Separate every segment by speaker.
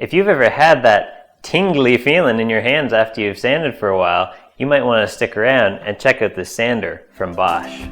Speaker 1: If you've ever had that tingly feeling in your hands after you've sanded for a while, you might want to stick around and check out this sander from Bosch.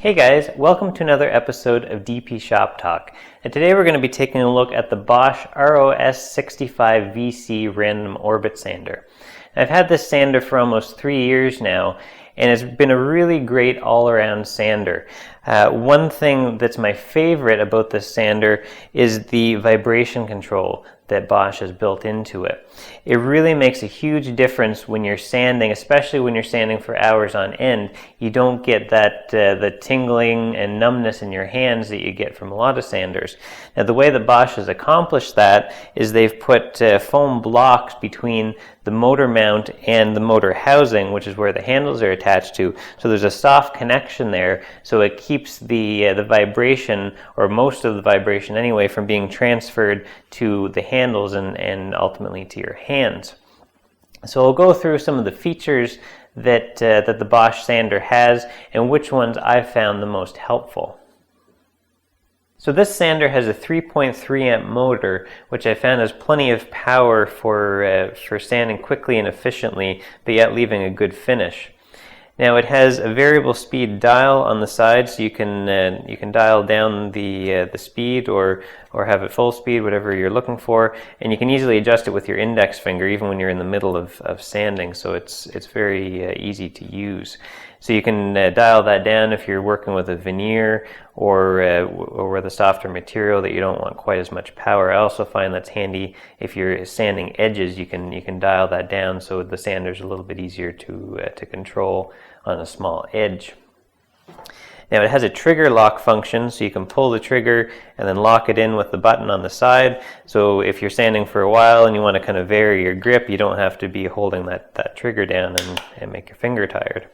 Speaker 1: Hey guys, welcome to another episode of DP Shop Talk. And today we're going to be taking a look at the Bosch ROS65VC random orbit sander. I've had this sander for almost 3 years now, and it's been a really great all-around sander. One thing that's my favorite about this sander is the vibration control that Bosch has built into it. It really makes a huge difference when you're sanding, especially when you're sanding for hours on end. You don't get that the tingling and numbness in your hands that you get from a lot of sanders. Now the way that Bosch has accomplished that is they've put foam blocks between the motor mount and the motor housing, which is where the handles are attached to. So there's a soft connection there, so it keeps the vibration, or most of the vibration anyway, from being transferred to the handles and ultimately to your hands. So I'll go through some of the features that the Bosch sander has and which ones I've found the most helpful. So this sander has a 3.3 amp motor, which I found has plenty of power for sanding quickly and efficiently, but yet leaving a good finish. Now it has a variable speed dial on the side, so you can dial down the speed or have it full speed, whatever you're looking for, and you can easily adjust it with your index finger even when you're in the middle of sanding. So it's very easy to use. So you can dial that down if you're working with a veneer or with a softer material that you don't want quite as much power. I also find that's handy if you're sanding edges. You can dial that down so the sander's a little bit easier to control on a small edge. Now it has a trigger lock function, so you can pull the trigger and then lock it in with the button on the side. So if you're sanding for a while and you want to kind of vary your grip, you don't have to be holding that trigger down and make your finger tired.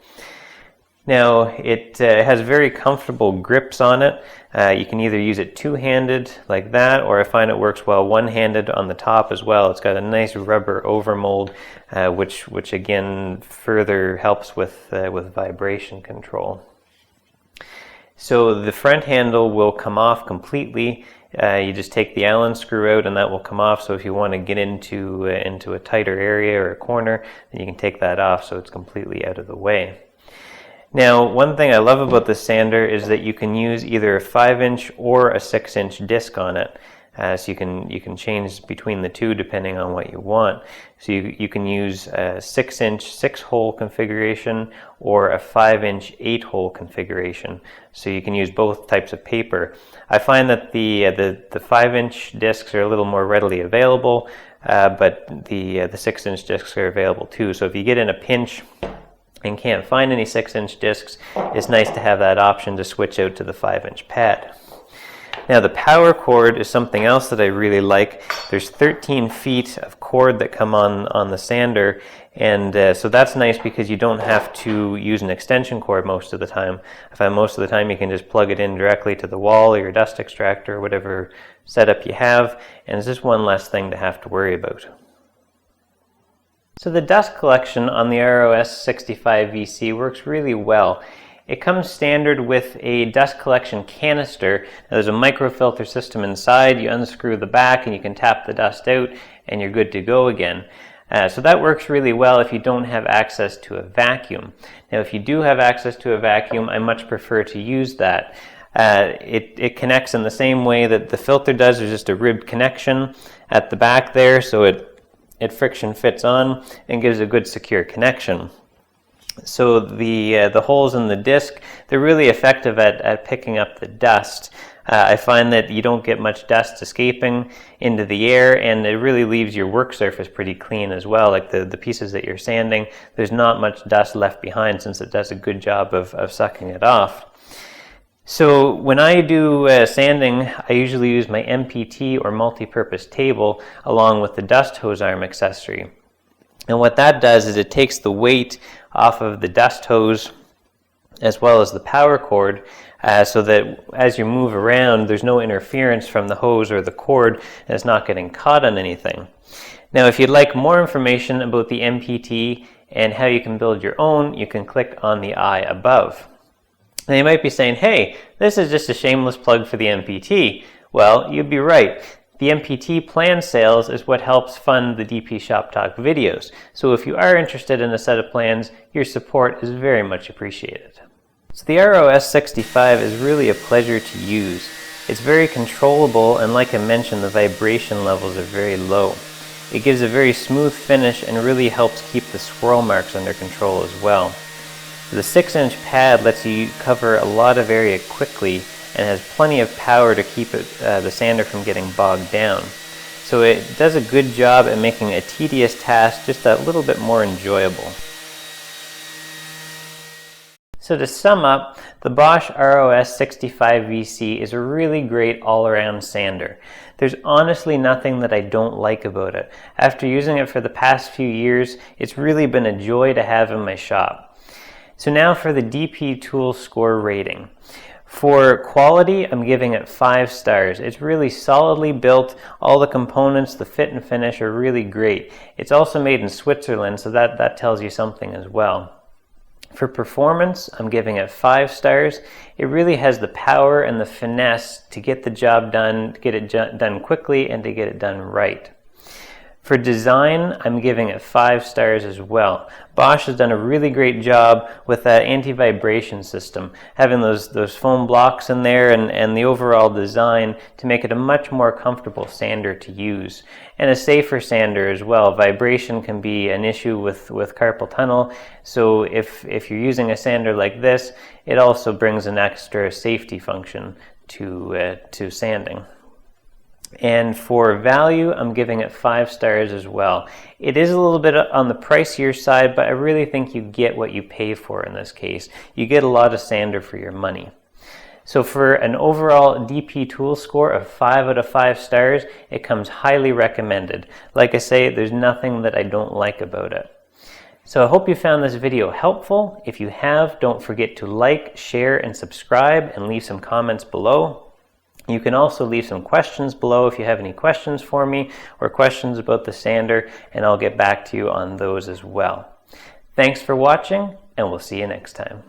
Speaker 1: Now it has very comfortable grips on it. You can either use it two-handed like that, or I find it works well one-handed on the top as well. It's got a nice rubber overmold, which again further helps with vibration control. So the front handle will come off completely. You just take the Allen screw out and that will come off. So if you want to get into a tighter area or a corner, then you can take that off so it's completely out of the way. Now, one thing I love about this sander is that you can use either a 5-inch or a 6-inch disc on it. So you can change between the two depending on what you want. So you can use a 6-inch 6-hole configuration or a 5-inch 8-hole configuration. So you can use both types of paper. I find that the 5-inch discs are a little more readily available, but the 6-inch discs are available too. So if you get in a pinch and can't find any 6-inch discs, it's nice to have that option to switch out to the 5-inch pad. Now the power cord is something else that I really like. There's 13 feet of cord that come on the sander, and so that's nice because you don't have to use an extension cord most of the time. I find most of the time you can just plug it in directly to the wall or your dust extractor or whatever setup you have, and it's just one less thing to have to worry about. So the dust collection on the ROS65VC works really well. It comes standard with a dust collection canister. Now, there's a microfilter system inside. You unscrew the back and you can tap the dust out and you're good to go again. So that works really well if you don't have access to a vacuum. Now if you do have access to a vacuum, I much prefer to use that. It connects in the same way that the filter does. There's just a ribbed connection at the back there, so it friction fits on and gives a good secure connection. So the holes in the disc, they're really effective at picking up the dust. I find that you don't get much dust escaping into the air, and it really leaves your work surface pretty clean as well. Like the pieces that you're sanding, there's not much dust left behind since it does a good job of sucking it off. So when I do sanding, I usually use my MPT or multi-purpose table along with the dust hose arm accessory. And what that does is it takes the weight off of the dust hose as well as the power cord, so that as you move around, there's no interference from the hose or the cord, and it's not getting caught on anything. Now, if you'd like more information about the MPT and how you can build your own, you can click on the I above. Now, you might be saying, hey, this is just a shameless plug for the MPT. Well, you'd be right. The MPT plan sales is what helps fund the DP Shop Talk videos. So if you are interested in a set of plans, your support is very much appreciated. So the ROS65 is really a pleasure to use. It's very controllable, and like I mentioned, the vibration levels are very low. It gives a very smooth finish and really helps keep the swirl marks under control as well. The 6-inch pad lets you cover a lot of area quickly and has plenty of power to keep the sander from getting bogged down. So it does a good job at making a tedious task just a little bit more enjoyable. So to sum up, the Bosch ROS65VC is a really great all-around sander. There's honestly nothing that I don't like about it. After using it for the past few years, it's really been a joy to have in my shop. So now for the DP Tool Score rating. For quality, I'm giving it 5 stars. It's really solidly built. All the components, the fit and finish are really great. It's also made in Switzerland, so that tells you something as well. For performance, I'm giving it 5 stars. It really has the power and the finesse to get the job done, to get it done quickly, and to get it done right. For design, I'm giving it 5 stars as well. Bosch has done a really great job with that anti-vibration system, having those foam blocks in there and the overall design to make it a much more comfortable sander to use. And a safer sander as well. Vibration can be an issue with carpal tunnel, so if you're using a sander like this, it also brings an extra safety function to sanding. And for value, I'm giving it 5 stars as well. It is a little bit on the pricier side, but I really think you get what you pay for in this case. You get a lot of sander for your money. So for an overall DP tool score of 5 out of 5 stars, it comes highly recommended. Like I say, there's nothing that I don't like about it. So I hope you found this video helpful. If you have, don't forget to like, share, and subscribe, and leave some comments below. You can also leave some questions below if you have any questions for me or questions about the sander, and I'll get back to you on those as well. Thanks for watching, and we'll see you next time.